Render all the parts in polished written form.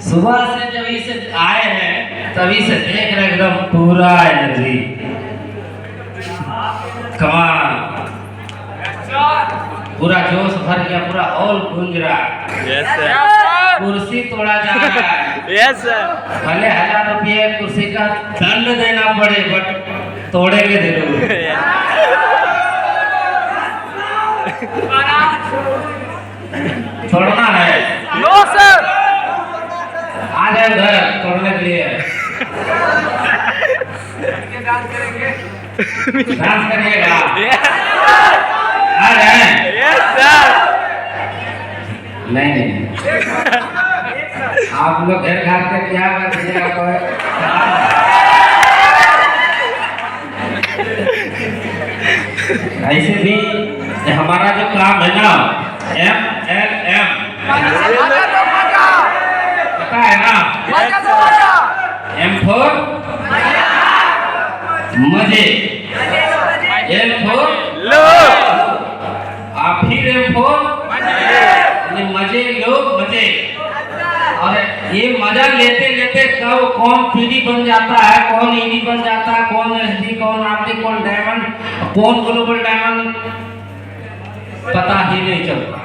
सुबह से जब इसे आए हैं तभी से देख रहे एकदम पूरा एनर्जी कमाल, पूरा जोश भर गया, पूरा हॉल गूंज रहा है। कुर्सी तोड़ा जा रहा है। भले 1000 रुपये कुर्सी का दंड देना पड़े बट तोड़ेंगे जरूर। छोड़ना है? No sir. आ जाए घर तोड़ने के लिए। डांस करिएगा? आ जाए? नहीं आप लोग घर घर पे क्या करिएगा? ऐसे भी हमारा जो काम है ना MLM पता है ना? M for मजे, L for फिर M for मजे लो मजे। और ये मजा लेते लेते कब कौन पीडी बन जाता है, कौन ईडी बन जाता है, कौन SD, कौन RD, कौन डायमंड, कौन ग्लोबल डायमंड, पता ही नहीं चलता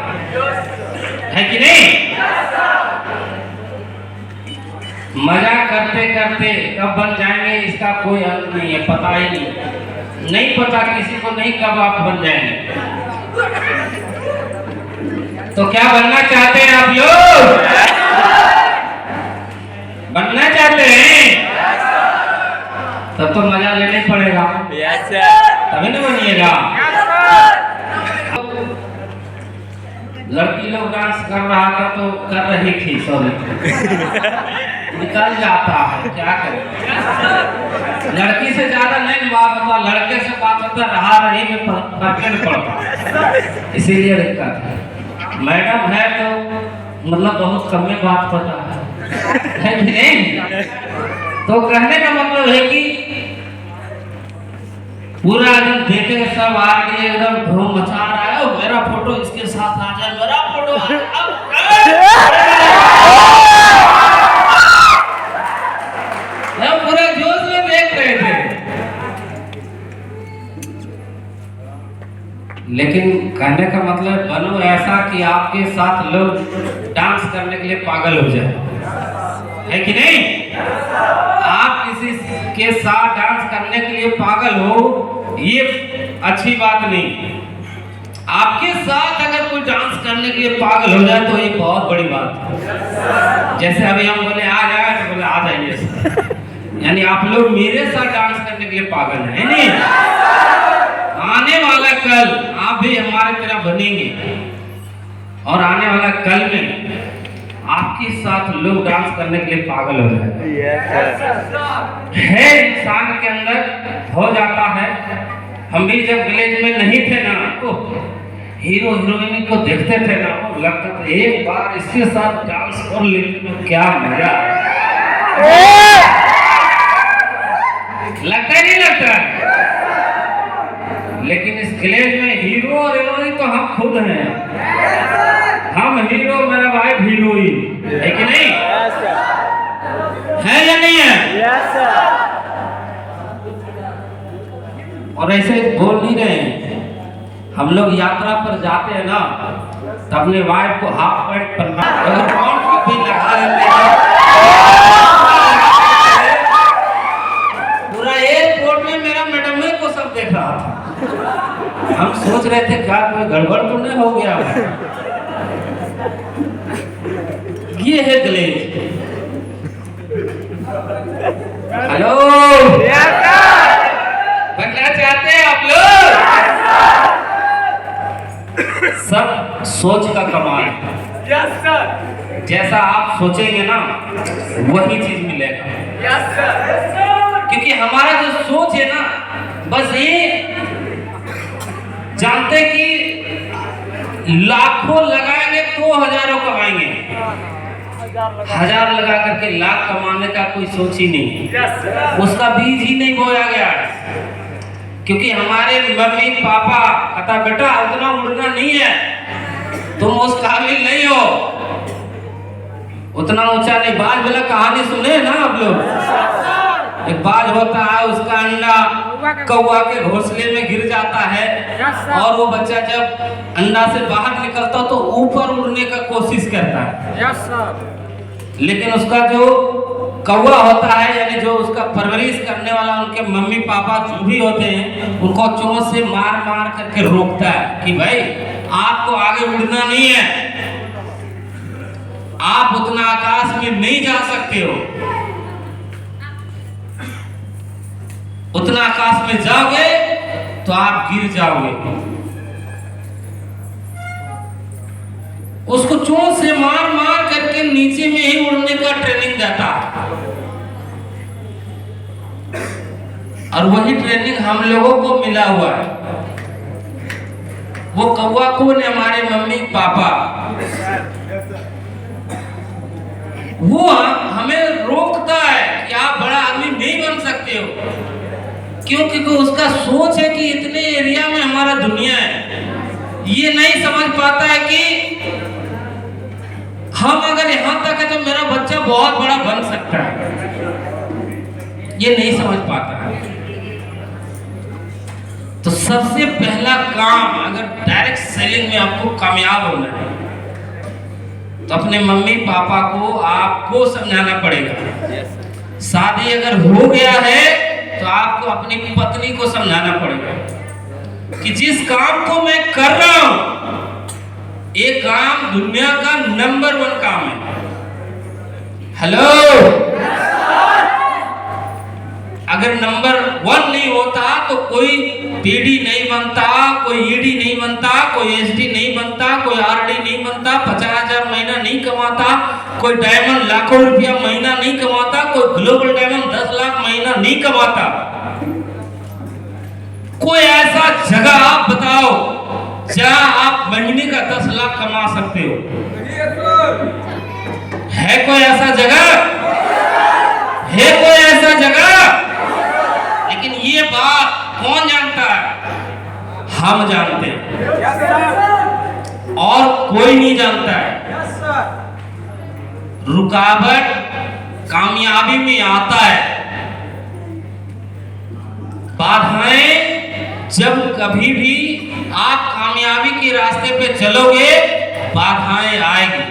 है कि नहीं? मजा करते करते कब बन जाएंगे इसका कोई अंत नहीं है, पता ही नहीं पता किसी को नहीं कब आप बन जाएंगे। तो क्या बनना चाहते हैं आप लोग? बनना चाहते हैं? तब तो मजा लेना ही पड़ेगा, तभी ना बनिएगा। लड़की लोग डांस कर रहा था तो कर रही थी, सॉरी निकल जाता है, क्या करें। लड़की से ज्यादा नहीं बात होता, लड़के से बात होता, रहा रही में फर्क नहीं पड़ता, इसीलिए दिक्कत है। मैडम है तो मतलब बहुत कम में बात पता है कि नहीं? तो कहने का मतलब है कि पूरा एकदम देखे सब आके एकदम धूम मचा रहा है, मेरा फोटो इसके साथ आ जाए, मेरा फोटो पूरे जोश में देख रहे थे। लेकिन कहने का मतलब बनो ऐसा कि आपके साथ लोग डांस करने के लिए पागल हो जाए, है कि नहीं? आप किसी के साथ डांस करने के लिए पागल हो ये अच्छी बात नहीं। आपके साथ अगर कोई डांस करने के लिए पागल हो जाए तो ये बहुत बड़ी बात है। जैसे अभी हम बोले आ जाए तो बोले आ जाइए, यानी आप लोग मेरे साथ डांस करने के लिए पागल है नहीं? आने वाला कल आप भी हमारे तरह बनेंगे और आने वाला कल में आपके साथ लोग डांस करने के लिए पागल हो जाए है। इंसान के अंदर हो जाता है। हम भी जब विलेज में नहीं थे ना तो हीरो हीरोइन को देखते थे ना, लगता था एक बार इसके साथ डांस कर लेते तो क्या मजा, लगता ही नहीं लगता। लेकिन इस विलेज में हीरो और हीरोइन तो हम खुद हैं। हम हीरो, मेरा भाई हीरोइन, है कि नहीं? है या नहीं है? और ऐसे बोल नहीं रहे, हम लोग यात्रा पर जाते हैं ना तो अपने वाइफ को हाफ पैंट पहना भी लगा लेते हैं। पूरा एयरपोर्ट में मेरा मैडम को सब देख रहा था। हम सोच रहे थे क्या कोई गड़बड़ तो नहीं हो गया। ये है ग्लेज। हेलो, बनना चाहते हैं आप लोग? सब सोच का कमाल है। Yes sir. जैसा आप सोचेंगे ना वही चीज मिलेगा। Yes sir. क्योंकि हमारा जो सोच है ना, बस ये जानते कि लाखों लगाएंगे तो हजारों कमाएंगे, हजार लगा करके लाख कमाने का कोई सोच ही नहीं, उसका बीज ही नहीं बोया गया। क्योंकि हमारे मम्मी पापा कहता बेटा उतना उड़ना नहीं तुम उस काबिल नहीं हो, उतना ऊंचा नहीं। बाज वाला कहानी सुने ना आप लोग? एक बाज होता है, उसका अंडा कौवा के घोंसले में गिर जाता है और वो बच्चा जब अंडा से बाहर निकलता तो ऊपर उड़ने का कोशिश करता है, लेकिन उसका जो कौवा होता है, यानी जो उसका परवरिश करने वाला, उनके मम्मी पापा जो भी होते हैं, उनको चोंच से मार मार करके रोकता है कि भाई आपको आगे उड़ना नहीं है, आप उतना आकाश में नहीं जा सकते हो, उतना आकाश में जाओगे तो आप गिर जाओगे। उसको चोंच से मार मार करके नीचे में ही उड़ने का ट्रेनिंग देता है, और वही ट्रेनिंग हम लोगों को मिला हुआ है। वो कौवा कौन है? हमारे मम्मी पापा। वो हमें रोकता है कि आप बड़ा आदमी नहीं बन सकते हो, क्योंकि उसका सोच है कि इतने एरिया में हमारा दुनिया है। ये नहीं समझ पाता है कि हम अगर यहां तक है तो मेरा बच्चा बहुत बड़ा बन सकता है। ये नहीं समझ पाता है। तो सबसे पहला काम, अगर डायरेक्ट सेलिंग में आपको कामयाब होना है तो अपने मम्मी पापा को आपको समझाना पड़ेगा। शादी अगर हो गया है तो आपको अपनी पत्नी को समझाना पड़ेगा कि जिस काम को मैं कर रहा हूं, ये काम दुनिया का नंबर 1 काम है। हेलो, अगर नंबर 1 नहीं होता तो कोई पीडी नहीं बनता, कोई ईडी नहीं बनता, कोई एसडी नहीं बनता, कोई आरडी नहीं बनता, 50,000 महीना नहीं कमाता, कोई डायमंड लाखों रुपया महीना नहीं कमाता, कोई ग्लोबल डायमंड 10 लाख महीना नहीं कमाता। कोई ऐसा जगह आप बताओ जहां आप महीने का 10 लाख कमा सकते हो? है कोई ऐसा जगह? है कोई ऐसा जगह? लेकिन ये बात कौन जानता है? हम जानते हैं और कोई नहीं जानता है। रुकावट कामयाबी में आता है। बाधाएं जब कभी भी आप कामयाबी के रास्ते पे चलोगे, बाधाएं आएगी,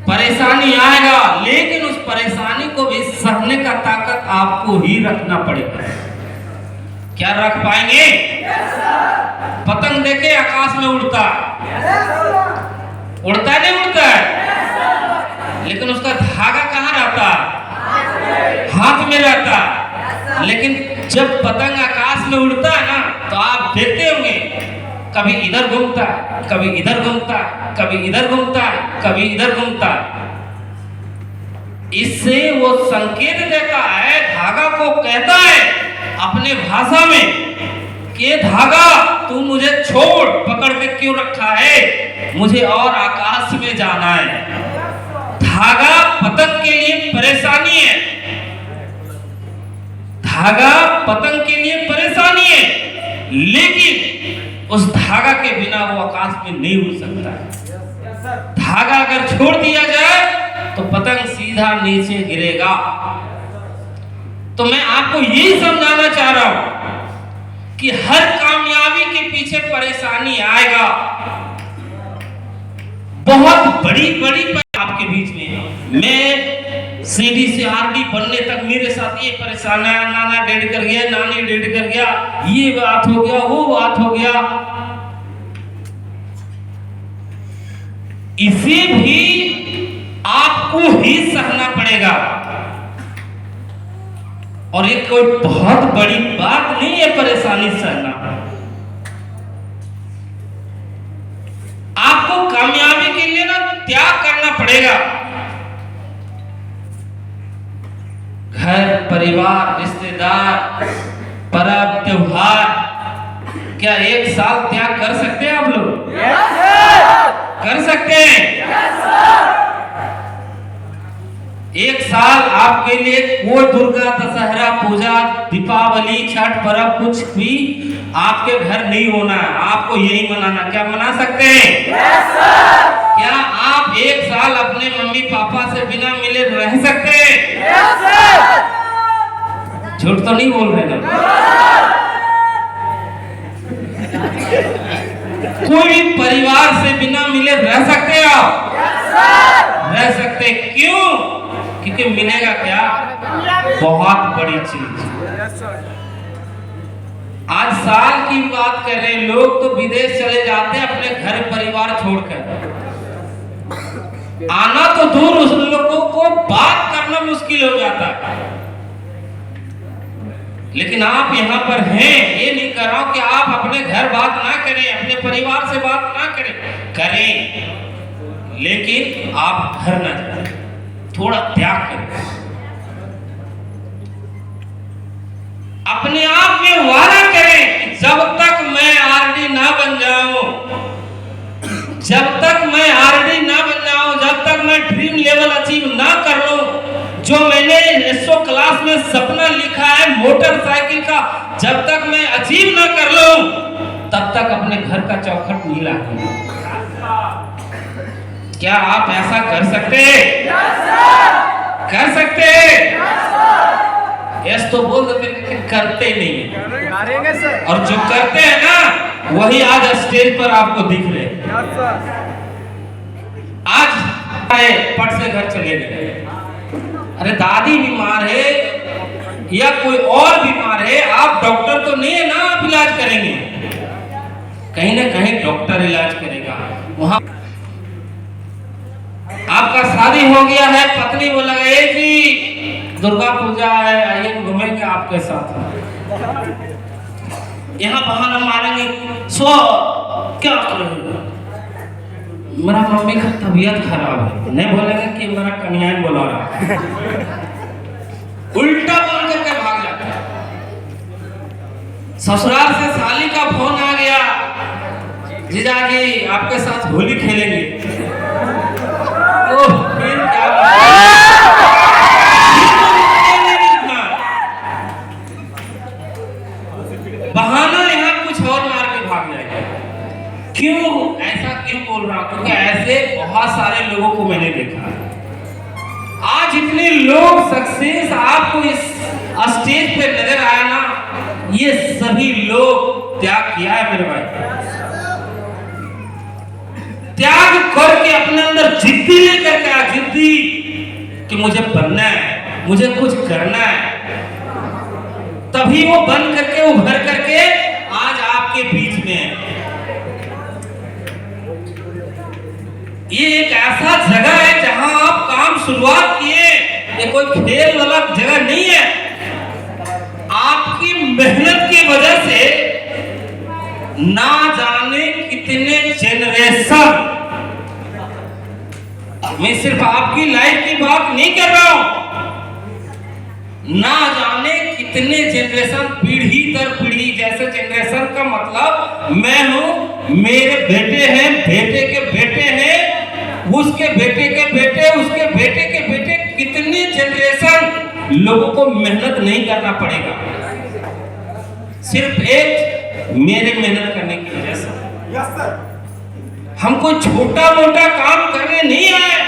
परेशानी आएगा, लेकिन उस परेशानी को भी सहने का ताकत आपको ही रखना पड़ेगा। क्या रख पाएंगे? पतंग देखे आकाश में उड़ता उड़ता नहीं उड़ता है, लेकिन उसका धागा कहाँ रहता? हाथ में रहता। लेकिन जब पतंग आकाश में उड़ता है ना, तो आप देखते होंगे कभी इधर घूमता, कभी इधर घूमता, कभी इधर घूमता, कभी इधर घूमता। इससे वो संकेत देता है, धागा को कहता है अपने भाषा में कि धागा तू मुझे छोड़, पकड़ के क्यों रखा है, मुझे और आकाश में जाना है। धागा पतंग के लिए परेशानी है, धागा पतंग के लिए परेशानी है, लेकिन उस धागा के बिना वो आकाश में नहीं उड़ सकता। धागा अगर छोड़ दिया जाए तो पतंग सीधा नीचे गिरेगा। तो मैं आपको यही समझाना चाह रहा हूं कि हर कामयाबी के पीछे परेशानी आएगा। बहुत बड़ी बड़ी आपके बीच में, मैं सीडी से आरडी बनने तक मेरे साथ ये परेशान है, नाना डेड कर गया, नानी डेड कर गया, ये बात हो गया, वो बात हो गया। इसे भी आपको ही सहना पड़ेगा। और ये कोई बहुत बड़ी बात नहीं है परेशानी सहना। आपको कामयाबी के लिए ना त्याग करना पड़ेगा। घर परिवार रिश्तेदार पर्व त्योहार, क्या एक साल त्याग कर सकते हैं आप लोग? कर सकते हैं? एक साल आपके लिए कोई दुर्गा दशहरा पूजा दीपावली छठ पर्व कुछ भी आपके घर नहीं होना है, आपको यही मनाना। क्या मना सकते हैं? क्या आप एक साल अपने मम्मी पापा से बिना मिले रह सकते हैं? झूठ तो नहीं बोल रहे ना? कोई भी परिवार से बिना मिले रह सकते हैं आप? रह सकते। क्यों? क्योंकि मिलेगा क्या? बहुत बड़ी चीज। आज साल की बात कर रहे हैं, लोग तो विदेश चले जाते हैं अपने घर परिवार छोड़कर। आना तो दूर, उस लोगों को बात करना मुश्किल हो जाता है। लेकिन आप यहाँ पर हैं, ये नहीं कर रहा हूं कि आप अपने घर बात ना करें, अपने परिवार से बात ना करें, करें, लेकिन आप घर ना जाएं, थोड़ा त्याग करें। अपने आप में वादा करें कि जब तक मैं आरडी ना बन जाऊं, जब तक मैं आरडी ना बन जाऊं, जब तक मैं ड्रीम लेवल अचीव ना कर लूं, जो मैंने एसओ क्लास में सपना लिखा है मोटरसाइकिल का, जब तक मैं अचीव ना कर लूं, तब तक अपने घर का चौखट नहीं लाऊंगा। क्या आप ऐसा कर सकते हैं? कर सकते हैं? यस तो बोल देते, लेकिन करते नहीं है। और जो करते हैं ना, वही आज स्टेज पर आपको दिख रहे हैं। आज पट से घर चले गए, अरे दादी बीमार है या कोई और बीमार है, आप डॉक्टर तो नहीं है ना, आप इलाज करेंगे। कहीं ना कहीं डॉक्टर इलाज करेगा। वहां आपका शादी हो गया है, पत्नी बोला जी दुर्गा पूजा है, आइए घूमेंगे आपके साथ। यहाँ बहाना मारेंगे, सो क्या करेंगे, मेरा मम्मी का तबीयत खराब है, नहीं बोलेंगे कि मेरा कन्यान बोला रहा, उल्टा बोल करके भाग जाता है। ससुराल से साली का फोन आ गया, जीजाजी आपके साथ होली खेलेंगे। ओह, फिर क्या बहाना यहाँ कुछ और मार के भाग जाएगा। क्यों ऐसा क्यों बोल रहा हूं? क्योंकि ऐसे बहुत सारे लोगों को मैंने देखा है। आज जितने लोग सक्सेस आपको इस स्टेज पे नजर आया ना, ये सभी लोग त्याग किया है मेरे भाई। त्याग करके अपने अंदर जिद्दी लेकर के आया, जिद्दी कि मुझे बनना है, मुझे कुछ करना है, तभी वो बन करके उभर करके आज आपके बीच में है। ये एक ऐसा जगह है जहां आप काम शुरुआत किए, ये कोई खेल वाला जगह नहीं है। आपकी मेहनत की वजह से ना जाने कितने जनरेशन, मैं सिर्फ आपकी लाइफ की बात नहीं कर रहा हूं, ना जाने कितने जनरेशन, पीढ़ी दर पीढ़ी, जैसे जनरेशन का मतलब मैं हूं, मेरे बेटे हैं, बेटे के बेटे हैं, उसके बेटे के बेटे, उसके बेटे के बेटे, कितनी जनरेशन लोगों को मेहनत नहीं करना पड़ेगा, सिर्फ एक मेरे मेहनत करने की वजह से। हम कोई छोटा मोटा काम करने नहीं आए,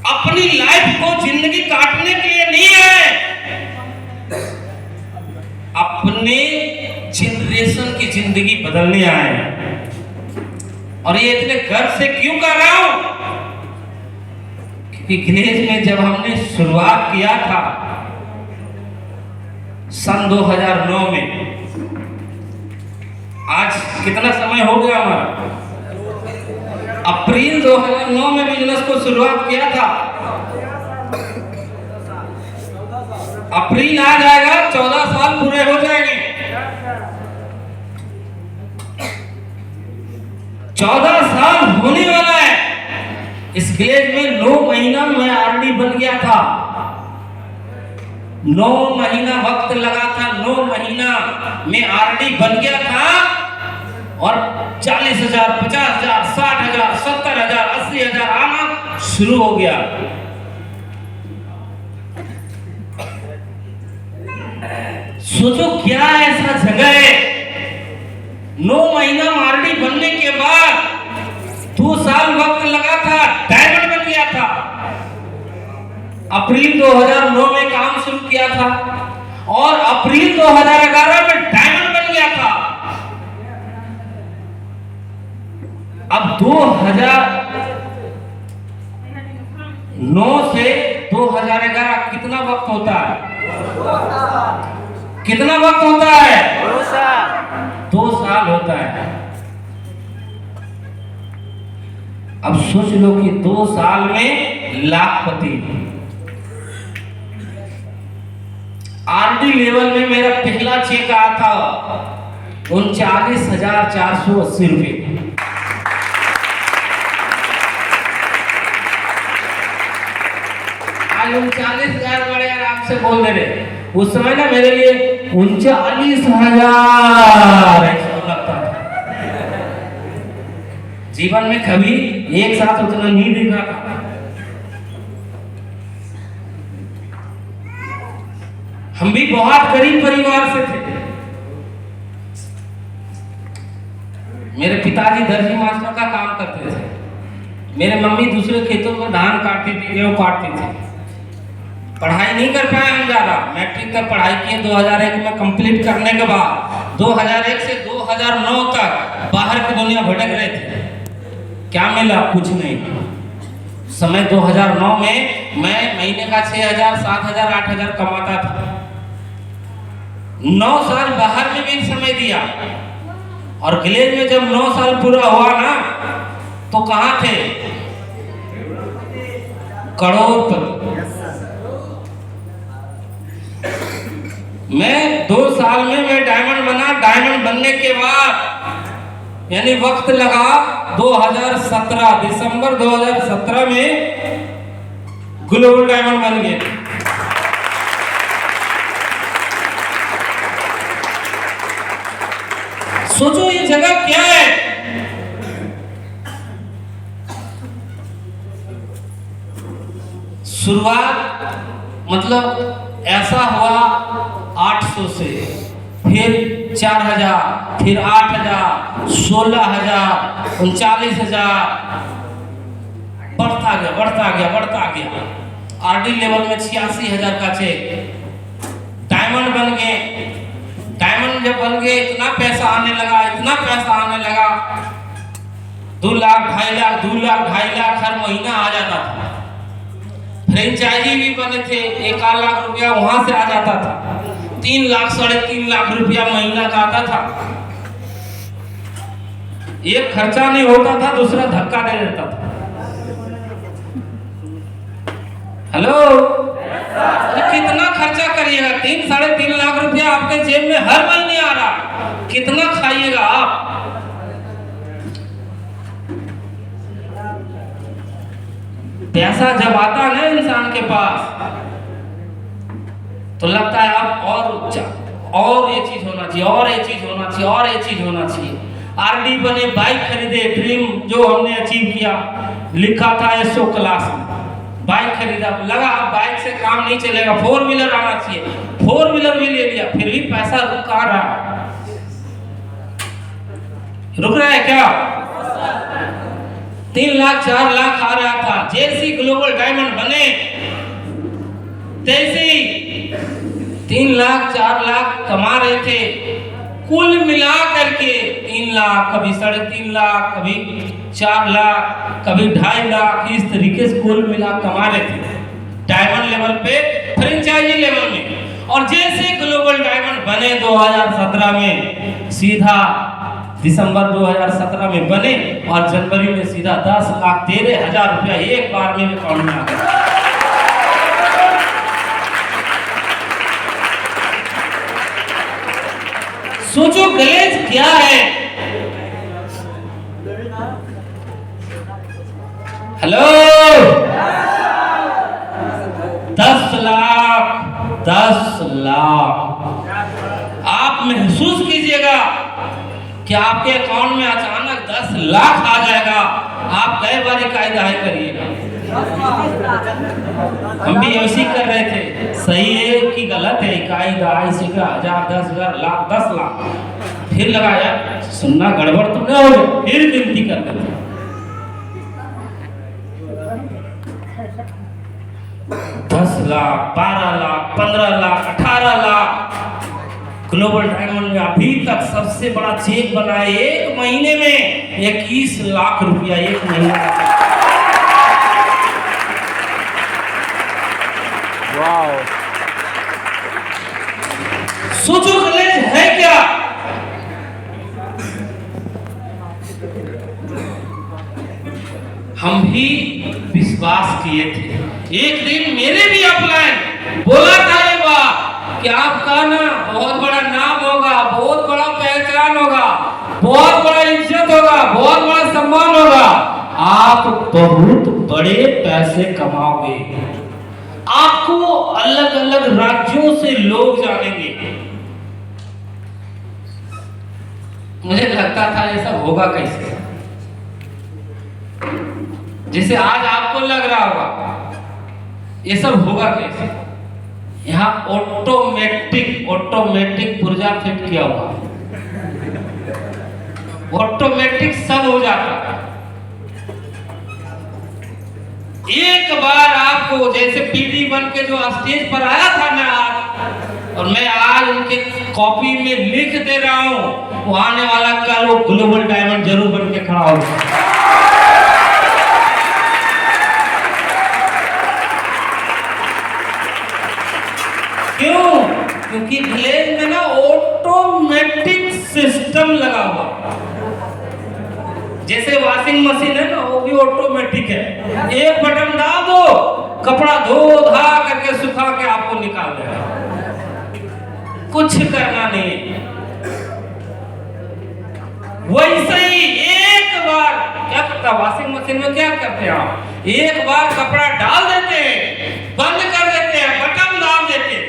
अपनी लाइफ को जिंदगी काटने के लिए नहीं आए, अपने जनरेशन की जिंदगी बदलने आए हैं। और ये इतने गर्व से क्यों कर रहा हूं? क्योंकि गिलेज में जब हमने शुरुआत किया था सन 2009 में, आज कितना समय हो गया हमारा, अप्रैल 2009 में बिजनेस को शुरुआत किया था, अप्रैल आ जाएगा 14 साल पूरे हो जाएंगे। 14 साल होने वाला है। इस गिलेज में 9 महीना में आरडी बन गया था, 9 महीना वक्त लगा था, 9 महीना में आरडी बन गया था और 40,000, 50,000, 60,000, 70,000, 80,000 आना शुरू हो गया। सोचो क्या ऐसा जगह है 9 महीना आरडी बनने के बाद 2 साल वक्त लगा था, डायमंड बन गया था। अप्रैल 2009 में काम शुरू किया था और अप्रैल 2011 में डायमंड बन गया था। अब 2009 से 2011 कितना वक्त होता है? कितना वक्त होता है? 2 साल होता है। अब सोच लो कि 2 साल में लाखपति। आरडी लेवल में मेरा पहला चेक आया था 39,480 रुपये। आज 39,000 बड़े आराम से बोल दे रहे। उस समय ना मेरे लिए 39,000 लगता था। जीवन में कभी एक साथ उतना नहीं देखा था। हम भी बहुत गरीब परिवार से थे। मेरे पिताजी दर्जी मास्टर का काम करते थे। मेरे मम्मी दूसरे खेतों में धान काटती थी, गेहूं काटती थी। पढ़ाई नहीं कर पाए हम ज्यादा। मैट्रिक तक पढ़ाई किए 2001 में कंप्लीट करने के बाद 2001 से 2009 तक बाहर की दुनिया भटक रहे थे। क्या मिला? कुछ नहीं। समय 2009 में मैं महीने का 6,000, 7,000, 8,000 कमाता था। 9 साल बाहर में भी समय दिया और विलेज में जब 9 साल पूरा हुआ ना तो कहां थे? करोड़पति। मैं 2 साल में मैं डायमंड बना। डायमंड बनने के बाद यानी वक्त लगा 2017, दिसंबर 2017 में ग्लोबल डायमंड बन गए। सोचो ये जगह क्या है? शुरुआत मतलब ऐसा हुआ 800 से, फिर 4,000, फिर 8,000, 16,000, 39,000, बढ़ता गया। आरडी लेवल में 86,000 का चेक। डायमंड बन गए। डायमंड जब बन गए इतना पैसा आने लगा 2 लाख, 2.5 लाख, 2 लाख, 2.5 लाख हर महीना आ जाता था। फ्रेंचाइजी भी बने थे, 1 लाख रुपया वहां से आ जाता था। 3 लाख, 3.5 लाख रुपया महीना का आता था। एक खर्चा नहीं होता था, दूसरा धक्का दे देता था। हेलो, कितना खर्चा करिएगा? 3-3.5 लाख रुपया आपके जेब में हर महीने आ रहा, कितना खाइएगा आप? पैसा जब आता है ना इंसान के पास तो लगता है अब और ये चीज होना चाहिए, और ये चीज होना चाहिए, और ये चीज होना चाहिए। आरडी बने, बाइक खरीदे, ड्रीम जो हमने अचीव किया, लिखा था एसओ क्लास में। बाइक खरीदा, लगा अब बाइक से काम नहीं चलेगा, 4 व्हीलर आना चाहिए। 4 व्हीलर भी ले लिया, फिर भी पैसा रुक रहा है क्या? 3 लाख 4 लाख आ रहा था। जैसे ग्लोबल डायमंड बने तैसे 3 लाख 4 लाख कमा रहे थे। कुल मिला करके 3 लाख, कभी 3.5 लाख, कभी 4 लाख, कभी 2.5 लाख, इस तरीके से कुल मिला कमा रहे थे डायमंड लेवल पे, फ्रेंचाइजी लेवल में। और जैसे ग्लोबल डायमंड बने 2017 में, सीधा दिसंबर 2017 में बने और जनवरी में सीधा 10,13,000 रुपया एक बार में अकाउंट में आ गया। सोचो गलेज क्या है? हेलो, 10 लाख। आप महसूस कीजिएगा कि आपके अकाउंट में अचानक 10 लाख आ जाएगा। आप कई बार कायदा है करिएगा। हम भी ऐसी कर रहे थे। सही है कि गलत है? कायदा इसी का 1,000, 10,000, लाख, 10 लाख फिर लगाया, सुनना गड़बड़ तो नहीं हो गया, फिर गिनती कर देते 10 लाख, 12 लाख, 15 लाख, 18 लाख। ग्लोबल डायमंड में अभी तक सबसे बड़ा चेक बना है, एक महीने में 21 लाख रुपया, एक महीने का। वाओ, सोचो कॉलेज है क्या? हम भी विश्वास किए थे। एक दिन मेरे भी अपलाइन बोला था ये बात कि आपका ना बहुत बड़ा नाम होगा, बहुत बड़ा पहचान होगा, बहुत बड़ा इज्जत होगा, बहुत बड़ा सम्मान होगा, आप बहुत बड़े पैसे कमाओगे, आपको अलग अलग राज्यों से लोग जानेंगे। मुझे लगता था ये सब होगा कैसे, जैसे आज आपको लग रहा होगा ये सब होगा कैसे। यहाँ ऑटोमेटिक पुर्जा फिट किया हुआ, ऑटोमेटिक सब हो जाता। एक बार आपको जैसे पीडी बन के जो स्टेज पर आया था मैं आज, और मैं आज उनके कॉपी में लिख दे रहा हूं, वो आने वाला कल वो ग्लोबल डायमंड जरूर बन के खड़ा होगा। क्यों? क्योंकि विलेज में ना ऑटोमेटिक सिस्टम लगा हुआ, जैसे वॉशिंग मशीन है ना, वो भी ऑटोमेटिक है, एक बटन दाब दो, कपड़ा धो धा करके सुखा के आपको निकाल देगा, कुछ करना नहीं। वैसे ही एक बार क्या करता वॉशिंग मशीन में, क्या करते हैं आप, एक बार कपड़ा डाल देते हैं, बंद कर देते हैं, बटन दाब देते हैं,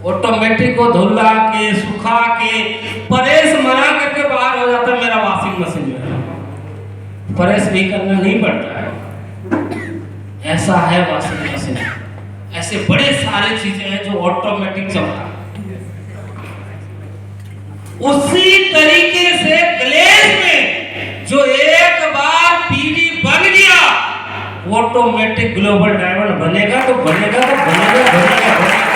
ऑटोमेटिक को धुला के सुखा के प्रेस मना करके बाहर हो जाता है। मेरा वॉशिंग मशीन में प्रेस भी करना नहीं पड़ता है, ऐसा है वॉशिंग मशीन। ऐसे बड़े सारे चीजें हैं जो ऑटोमेटिक चलता है। उसी तरीके से ग्लेज में जो एक बार पीडी बन गया, ऑटोमेटिक ग्लोबल डायमंड बनेगा तो बनेगा तो बनेगा बनेगा बनेगा।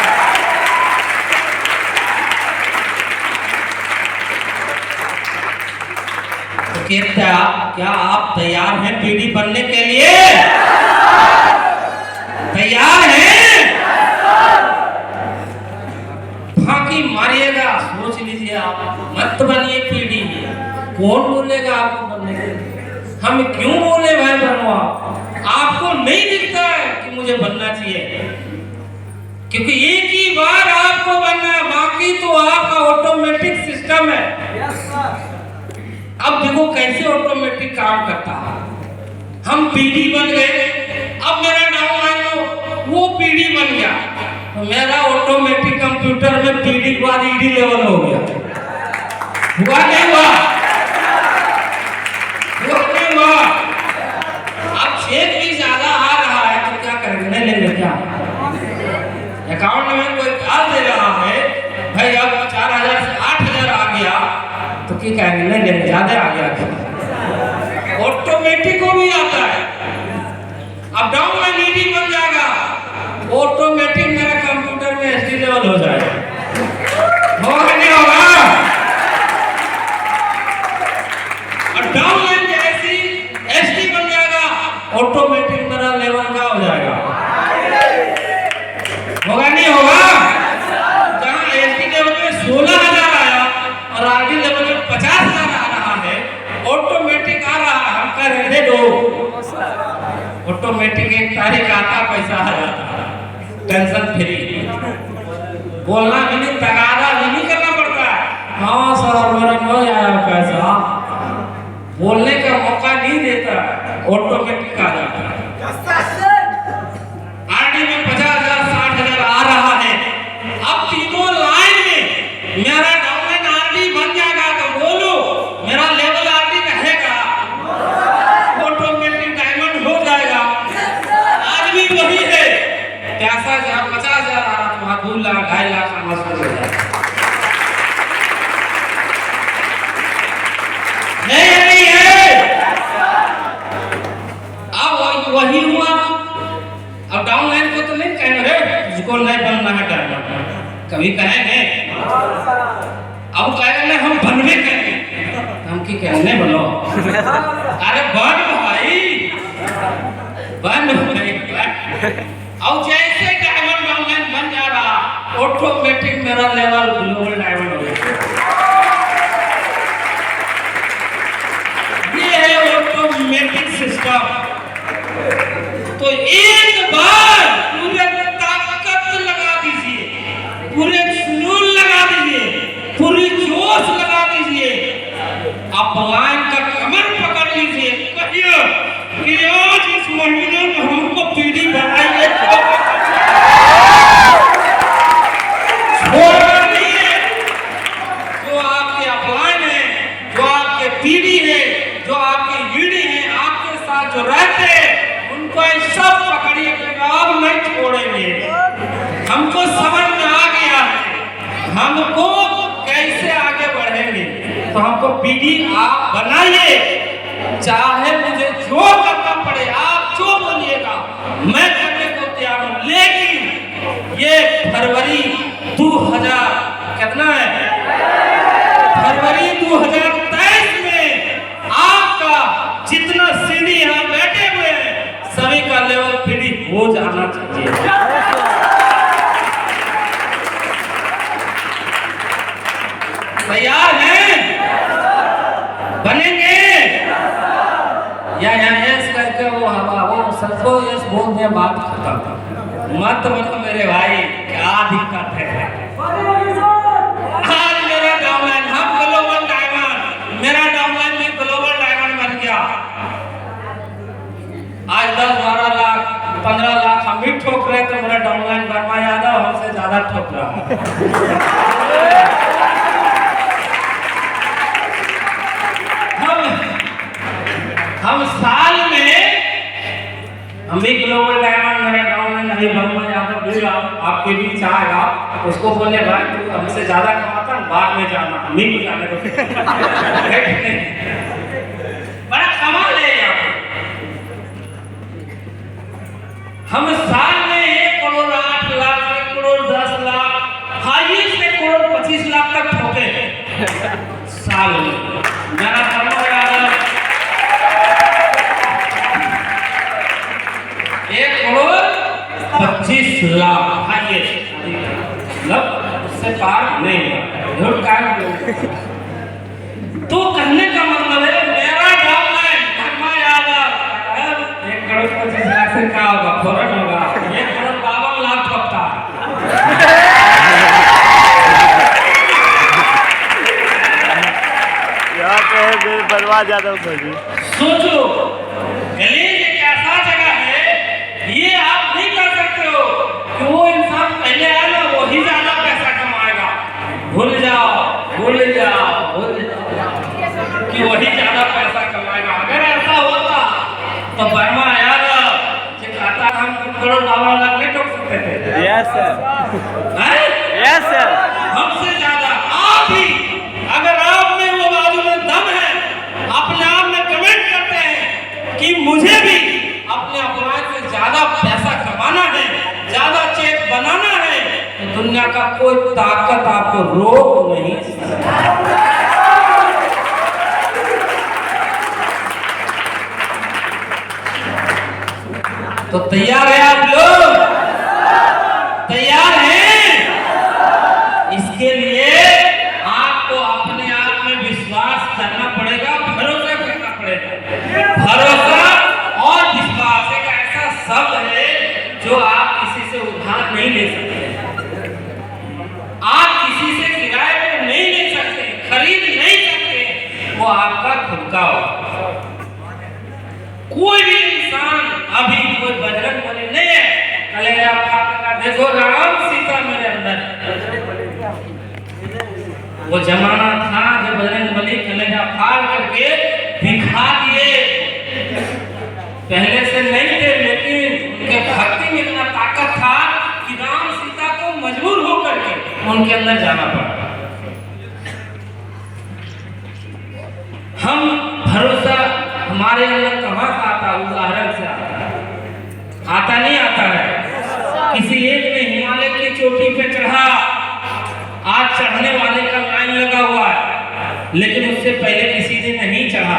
क्या आप तैयार हैं पीडी बनने के लिए? तैयार हैं? फांकी मारिएगा, सोच लीजिए, आप मत बनिए पीडी। कौन बोलेगा आपको बनने के लिए? हम क्यों बोले भाई बनो? आपको नहीं दिखता है कि मुझे बनना चाहिए, क्योंकि एक ही बार आपको बनना है, बाकी तो आपका ऑटोमेटिक सिस्टम है। अब देखो कैसे ऑटोमेटिक काम करता है। हम पीडी बन गए, अब मेरा डाउनलाइन वो पीडी बन गया, तो मेरा ऑटोमेटिक कंप्यूटर में पीडी के बाद ईडी लेवल हो गया। हुआ नहीं हुआ? हुआ नहीं हुआ? अब चेक भी ज्यादा आ रहा है तो क्या करेंगे? नहीं लेंगे क्या? अकाउंट में कोई डाल दे रहा है भाई, अब 4000 से 8000 आ गया तो क्या कहेंगे? नहीं लेंगे, ज्यादा आ गया। ऑटोमेटिक को भी आता है, अब डाउन में ईडी बन जाएगा, ऑटोमेटिक मेरा कंप्यूटर में एसडी लेवल हो जाएगा। होगा नहीं होगा? और डाउन लाइन में ऐसी एसडी बन जाएगा, ऑटोमेटिक मेरा लेवल का हो जाएगा। होगा नहीं होगा? जहां एसडी लेवल में 16000 आया और आरडी लेवल में 50000 आ रहा है, ऑटोमेटिक आ रहा है, हम कह रहे दे दो, ऑटोमेटिक 1 तारीख आता पैसा आ जाता, टेंशन फ्री, बोलना भी नहीं, तगादा भी नहीं करना पड़ता है। हाँ सर मेरा नहीं आया पैसा, बोलने का मौका नहीं देता, ऑटोमेटिक आ जाता है। आरडी में 50000 60,000 आ रहा है, अब तीनों लाइन में मेरा डाउनलाइन आरडी बन जाएगा तो बोलो मेरा लेवल आरडी रहेगा, ऑटोमेटिक डायमंड हो जाएगा। आदमी वही है, 60,000 50,000 आ रहा, 2 लाख 2.5 लाख का मस्त हो जाएगा। तुझको नहीं बनना है डायमंड, कभी कहेंगे? अब कहेंगे हम बनवे करेंगे, हम की कहने बनो। अरे बन भाई, बन भाई। अब जैसे डायमंड ऑनलाइन बन जा रहा, ऑटोमेटिक मेरा लेवल ग्लोबल डायमंड हो गया। ये है ऑटोमेटिक सिस्टम। तो एक बार पूरे ताकत लगा दीजिए, पूरे जुनून लगा दीजिए, पूरी जोश लगा दीजिए, अपलाइन का कमर पकड़ लीजिए, कहिए कि आज इस महीने में हमको पीढ़ी बनाइए। जो आपके अपलाइन है, जो आपके पीढ़ी है, जो आपकी ईडी है, आपके साथ जो रहते हैं, उनको सब पकड़िए, अब नहीं छोड़ेंगे। हमको समझ में आ गया है हमको कैसे आगे बढ़ेंगे, तो हमको पीढ़ी आप बनाइए, चाहे मुझे जो करना पड़े, आप जो बोलिएगा मैं करने को तैयार हूं। लेकिन ये फरवरी 2000 कितना है, फरवरी 2023 में आपका जितना सीढ़ी यहाँ बैठे हुए हैं, सभी का लेवल पीढ़ी हो जाना चाहिए। तैयार हैं? बनेंगे? या यस करके वो हवा वो सबको यस बोल दे, बात खत्म। मत बनो मेरे भाई, क्या दिक्कत है? आज मेरा डाउनलाइन, हम ग्लोबल डायमंड, मेरा डाउनलाइन भी ग्लोबल डायमंड बन गया। आज 10, 12 लाख, 15 लाख हम भी ठोक रहे, तो मेरा डाउनलाइन वर्मा यादव हमसे ज्यादा ठोक रहा। हम साल में हम भी ग्लोबल डायमंड, मेरा डाउनलाइन अभी वर्मा यादव भी आपके बीच आएगा, उसको बोले भाई तू हमसे ज्यादा कमाता, बाद में जाना, हम ही को जाने को। बड़ा कमाल है यहाँ पे। हम साल में 1 करोड़ 8 लाख, 1 करोड़ 10 लाख, हाईएस्ट 1 करोड़ 25 लाख तक ठोके साल में। मेरा वर्मा यादव 1 करोड़ 25 लाख हाईएस्ट, मतलब उससे पार नहीं हुआ। झूठ का तो कहने का मतलब है मेरा डाउनलाइन वर्मा यादव 1 करोड़ 25 लाख से क्या होगा, फौरन होगा 1 करोड़ 52 लाख ठोकता। यहाँ पे बर्बाद यादव भाई, सोचो गलीज एक ऐसा जगह है, ये आप नहीं कर सकते हो कि वो इंसान पहले आया ना वही ज्यादा पैसा कमाएगा। भूल जाओ कि वही ज्यादा पैसा कमाएगा। अगर ऐसा होता तो वर्मा यादव जो खाता हम 1 करोड़ 52 लाख नहीं ठोक सकते थे। यस सर, यस सर, हमसे ज्यादा आप ही, अगर आप में वो बाजू में दम है, अपने आप में कमेंट करते हैं कि मुझे भी अपने अपराध से ज्यादा पैसा कमाना है, ज्यादा चेक बनाना है, तो दुनिया का कोई ताकत आपको रोक नहीं सकता। तो तैयार है आप लोग? तैयार हैं? इसके लिए आपको अपने आप में विश्वास करना पड़ेगा, भरोसा करना पड़ेगा। भरोसा और विश्वास एक ऐसा शब्द है जो आप किसी से उधार नहीं ले सकते, आप किसी से किराए पे नहीं ले सकते, खरीद नहीं सकते, वो आपका खुद का हो। कोई भी इंसान अभी कोई बजरंगबली नहीं है, कलेजा फाड़ देखो राम सीता मेरे अंदर, वो जमाना था जब बजरंगबली कलेजा फाड़ करके दिखा दिए। पहले से नहीं थे, लेकिन उनके भक्ति में इतना ताकत था कि राम सीता को मजबूर होकर के उनके अंदर जाना पड़ा। हम भरोसा हमारे अंदर कहाँ से आता, उदाहरण से आता नहीं आता है। किसी एक में हिम्मत चोटी पे चढ़ा, आज चढ़ने वाले का लाइन लगा हुआ है, लेकिन उससे पहले किसी ने नहीं चढ़ा।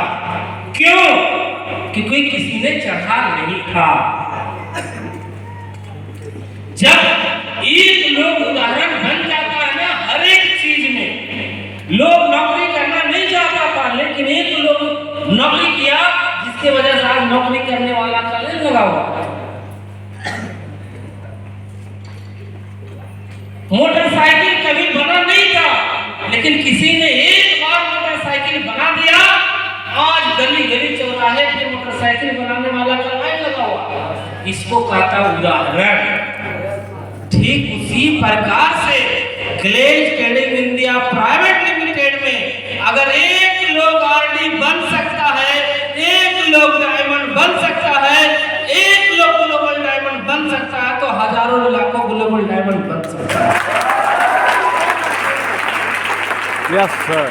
क्यों? क्योंकि किसी ने चढ़ा नहीं था। जब एक लोग उदाहरण बन जाता है ना हर एक चीज में, लोग नौकरी करना नहीं चाहता था, लेकिन एक लोग नौकरी किया जिसके वजह से आज नौकरी करने वाला का लाइन लगा हुआ। मोटरसाइकिल कभी बना नहीं था, लेकिन किसी ने एक बार मोटरसाइकिल बना दिया, आज गली गली चौराहे पे मोटरसाइकिल बनाने वाला का लाइन लगा हुआ। इसको कहता उदाहरण। ठीक उसी प्रकार से glaze trading India private limited में अगर एक लोग आरडी बन सकता है, एक लोग डायमंड बन सकता है, एक लोग ग्लोबल डायमंड बन सकता है, तो हजारों लाखों ग्लोबल डायमंड बन सकता है। Yes sir.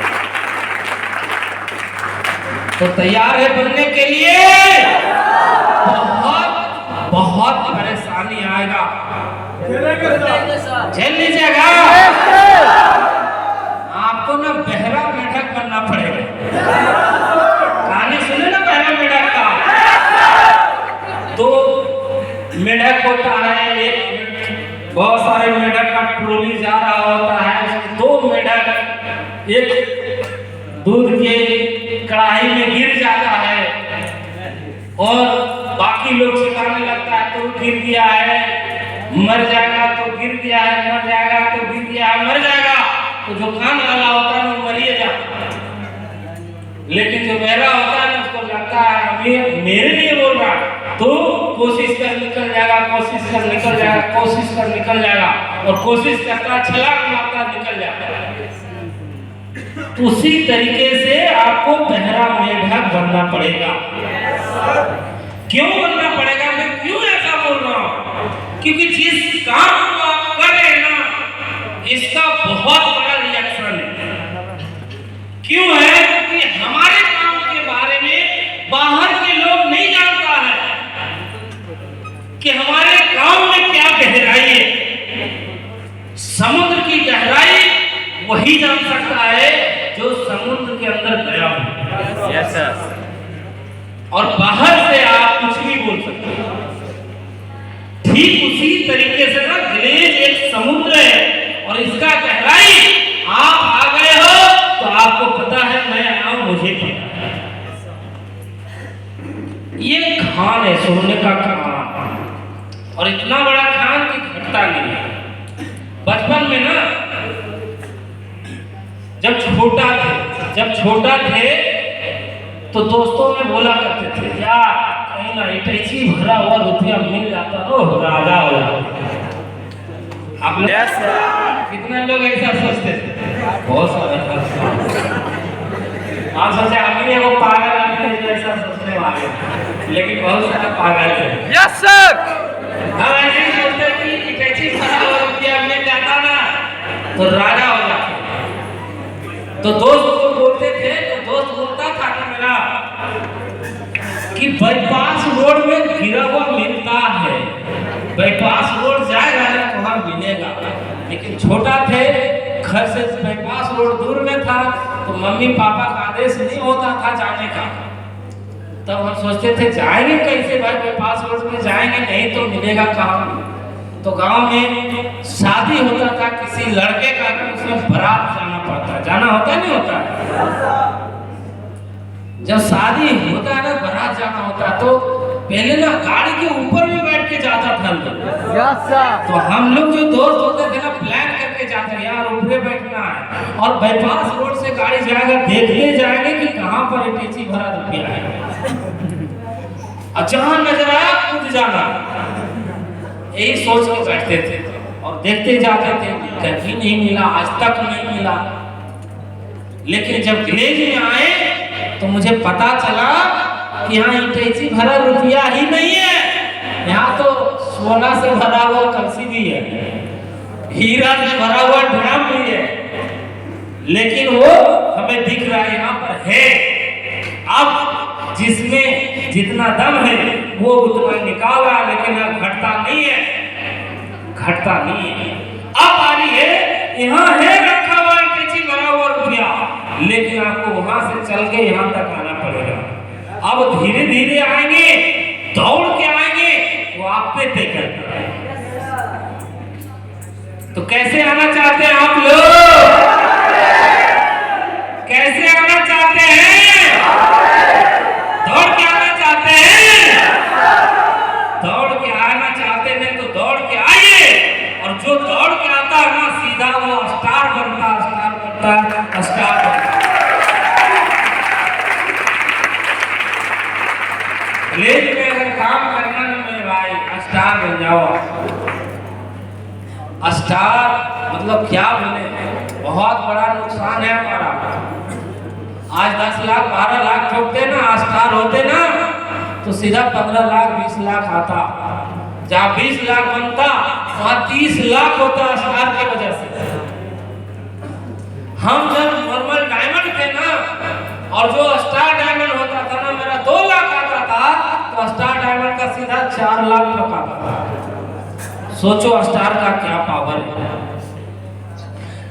तो तैयार है बनने के लिए? बहुत बहुत परेशानी आएगा, झेल लीजिएगा। आपको ना बहरा मेढक बनना पड़ेगा। कहानी सुने ना बहरा मेढक का? तो मेढक होता है, एक बहुत सारे मेढक का ट्रोली जा रहा होता है, दो मेढक एक दूध के कढ़ाई में गिर जाता है और बाकी लोग चिल्लाने लगता है तो गिर गया है, मर जाएगा, तो गिर गया है, मर जाएगा, तो गिर गया है, मर जाएगा। तो जो कान वाला होता है वो मरिए जाता है, लेकिन जो बहरा होता है ना उसको लगता है अभी मेरे लिए बोल रहा है, तो कोशिश कर निकल जाएगा, कोशिश कर निकल जाएगा, कोशिश कर निकल जाएगा, और कोशिश करता है छलांग मारता निकल जाता है। उसी तरीके से आपको बहरा मेढक बनना पड़ेगा। क्यों बनना पड़ेगा? मैं क्यों ऐसा बोल रहा हूं? क्योंकि जिस काम को आप कर रहे हैं ना, इसका बहुत बड़ा रिएक्शन है। क्यों है? क्योंकि हमारे काम के बारे में बाहर के लोग नहीं जानता है कि हमारे काम में क्या गहराई है। समुद्र की गहराई वही जान सकता है जो समुद्र के अंदर गया हो। Yes sir. और बाहर से आप कुछ भी बोल सकते हो। ठीक उसी तरीके से ना ग्लेज एक समुद्र है और इसका गहराई आप आ गए हो तो आपको पता है, मैं आऊं मुझे पता है। ये खान है, सोने का खान, और इतना बड़ा खान कि घटता नहीं है। बचपन में ना जब छोटा थे तो दोस्तों में बोला करते थे, यार कहीं ना इटैची भरा हुआ रुपया मिल जाता तो राजा हो जाता। आप लोग कितने लोग ऐसा सोचते थे? बहुत सारे। आप सोचे अमीर वो पागल आदमी जैसा सोचने वाले, लेकिन बहुत सारे पागल थे। Yes sir. हम ऐसे ही सोचते कि इटैची भरा हुआ रुपया मिल जाता ना तो राजा हो जाता। तो दोस्त को बोलते थे, तो दोस्त बोलता था कि मेरा कि बाईपास रोड में गिरा हुआ मिलता है, बाईपास रोड जाएगा ना तो वहां मिलेगा। लेकिन छोटा थे, घर से बाईपास रोड दूर में था, तो मम्मी पापा का आदेश नहीं होता था जाने का। तब हम सोचते थे जाएंगे कैसे भाई, बाईपास रोड में जाएंगे नहीं तो मिलेगा कहाँ। तो गांव में शादी होता था किसी लड़के का, तो उसमें बारात जाना पड़ता, जाना होता नहीं होता। जब शादी होता है ना, बारात जाना होता, तो पहले ना गाड़ी के ऊपर में बैठ के जाता था लोग। Yes sir. तो हम लोग जो दोस्त होते थे ना, प्लान करके जाते यार ऊपर बैठना है, और बाईपास रोड से गाड़ी जाएगा, देखते जाएंगे कि कहाँ पर इटैची भरा रुपया है, और जहां नजर आया कूद जाना। यही सोच के बैठते थे और देखते जाते थे, कभी नहीं मिला, आज तक नहीं मिला। लेकिन जब ग्लेज में आए तो मुझे पता चला कि यहाँ इटैची भरा रुपया ही नहीं है, यहाँ तो सोना से भरा हुआ कलसी भी है, हीरा से भरा हुआ ड्राम भी है, लेकिन वो हमें दिख रहा है यहाँ पर है। अब जिसमें जितना दम है वो उतना निकाल रहा, लेकिन अब घटता नहीं है, घटता नहीं है। अब बारी है, यहाँ है रखा हुआ कैची भरा हुआ रुपया, लेकिन आपको वहां से चल के यहाँ तक आना पड़ेगा। अब धीरे धीरे आएंगे, दौड़ के आएंगे, वो आप पे तय करता है। तो कैसे आना चाहते हैं आप लोग? कैसे आना चाहते हैं? दौड़ के आना चाहते हैं? दौड़ के आना चाहते हैं तो दौड़ के आइए, और जो दौड़ के आता है ना सीधा वो स्टार बनता है, स्टार बनता है, स्टार बनता है। लेकिन में अगर काम करना ना मेरे भाई, स्टार बन जाओ। स्टार मतलब क्या बने, बहुत बड़ा नुकसान है हमारा। आज 10 लाख 12 लाख ठोकते ना, स्टार होते ना तो सीधा 15 लाख 20 लाख आता। जहाँ 20 लाख बनता वहाँ 30 लाख होता स्टार की वजह से। हम जब नॉर्मल डायमंड थे ना, और जो स्टार डायमंड होता था ना, मेरा 2 लाख आता था, तो स्टार डायमंड का सीधा 4 लाख ठोकाता था। सोचो स्टार का क्या पावर है।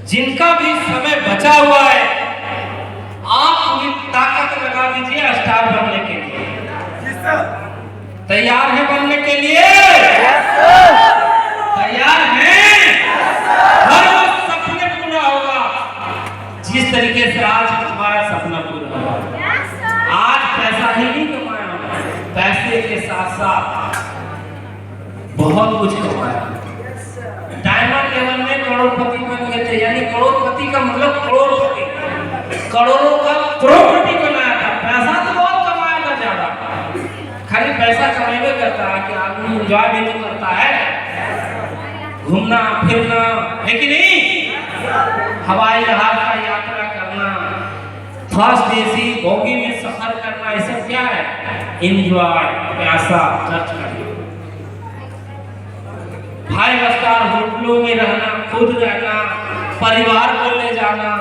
जिनका भी समय बचा हुआ है, आप पूरी ताकत लगा दीजिए स्टार बनने के लिए। तैयार है बनने के लिए? तैयार है? हर वक्त सपने पूरा होगा जिस तरीके से आज हमारा सपना पूरा हुआ। आज पैसा ही नहीं कमाया, पैसे के साथ साथ बहुत कुछ कमाया। डायमंड लेवल में करोड़पति बन गए थे, यानी करोड़पति का मतलब करोड़पति, करोड़ों का करोड़पति बनाया था। पैसा तो बहुत कमाया था ज्यादा, खाली पैसा कमाने करता है कि आदमी एंजॉय भी तो करता है, घूमना फिरना है कि नहीं, हवाई जहाज का यात्रा करना, फर्स्ट एसी बोगी में सफर करना, ये सब क्या है? एंजॉय, पैसा खर्च करना। 5 स्टार होटलों में रहना, खुद रहना, परिवार को ले जाना।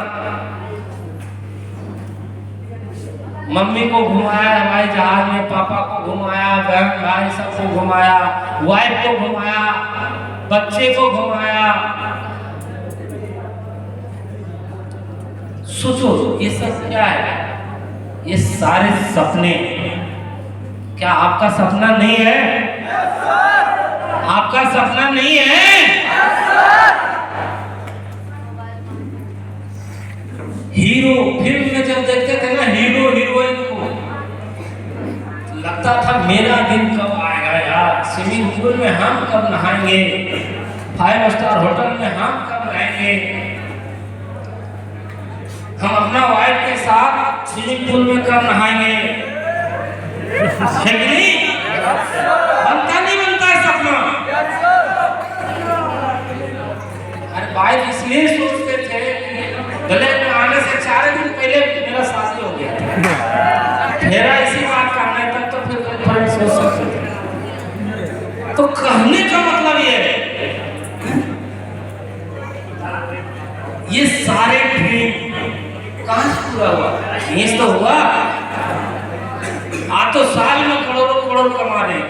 मम्मी को घुमाया हवाई जहाज में, पापा को घुमाया, बहन भाई सबको घुमाया, वाइफ को घुमाया, बच्चे को घुमाया। सोचो ये सब क्या है? ये सारे सपने। क्या आपका सपना नहीं है? आपका सपना नहीं है? हीरो फिल्म में जब देखते थे ना, हीरो हीरोइन को, लगता था मेरा दिन कब आएगा यार, स्विमिंग पूल में हम कब नहाएंगे, 5 स्टार होटल में हम कब रहेंगे, हम अपना वाइफ के साथ स्विमिंग पूल में कब नहाएंगे। बनता नहीं बनता है सपना। अरे वाइफ इसलिए सोचते थे गले में आने से 4 दिन पहले मेरा शादी हो गया, मेरा इसी बात का आने तक तो फिर गर्लफ्रेंड सोच सकते थे। तो कहने का मतलब ये सारे ड्रीम कहाँ से पूरा हुआ? ये तो हुआ आज तो साल में करोड़ों करोड़ कमा रहे।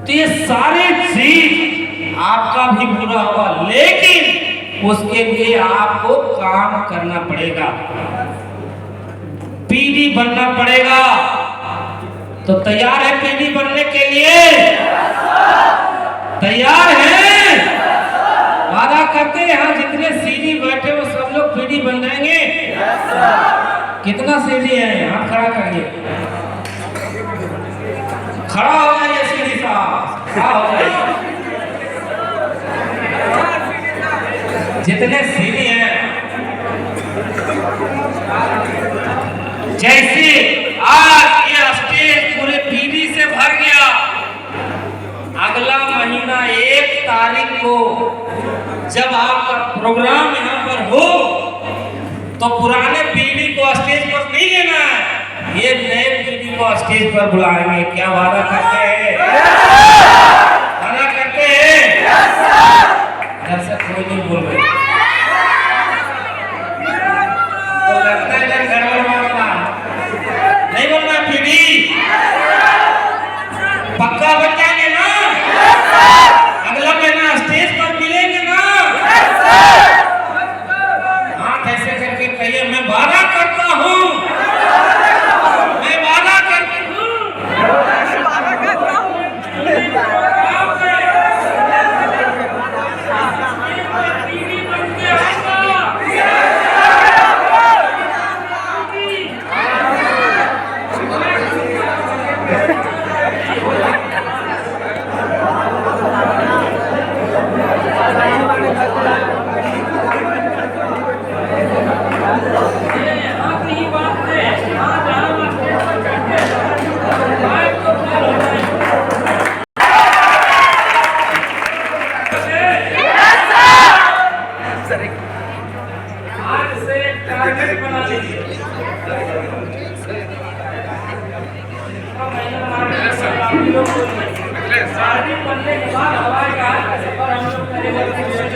तो ये सारे चीज आपका भी पूरा होगा, लेकिन उसके लिए आपको काम करना पड़ेगा, पीडी बनना पड़ेगा। तो तैयार है पीडी बनने के लिए? तैयार है? वादा करते हैं यहाँ जितने सीडी बैठे हो सब लोग पीडी बन जाएंगे? कितना सीडी है? हाथ खड़ा करिए, खड़ा हो जाइए सीडी साहब, खड़ा हो जाइए। जितने सीडी हैं, जैसे आज ये स्टेज पूरे पीडी से भर गया, अगला महीना 1 तारीख को जब आपका प्रोग्राम यहाँ पर हो तो पुराने पीढ़ी को स्टेज पर नहीं लेना है, ये नए पीढ़ी को स्टेज पर बुलाएंगे। क्या वादा करते हैं? वादा करते हैं? घर से कोई नहीं बोल रहे, तो लगता है घर वाला नहीं बोलना। पीढ़ी पक्का बन जाएंगे ना? टारगेट बना लीजिए। शादी बनने के बाद हवाई जहाज का सफर हम लोग करेंगे।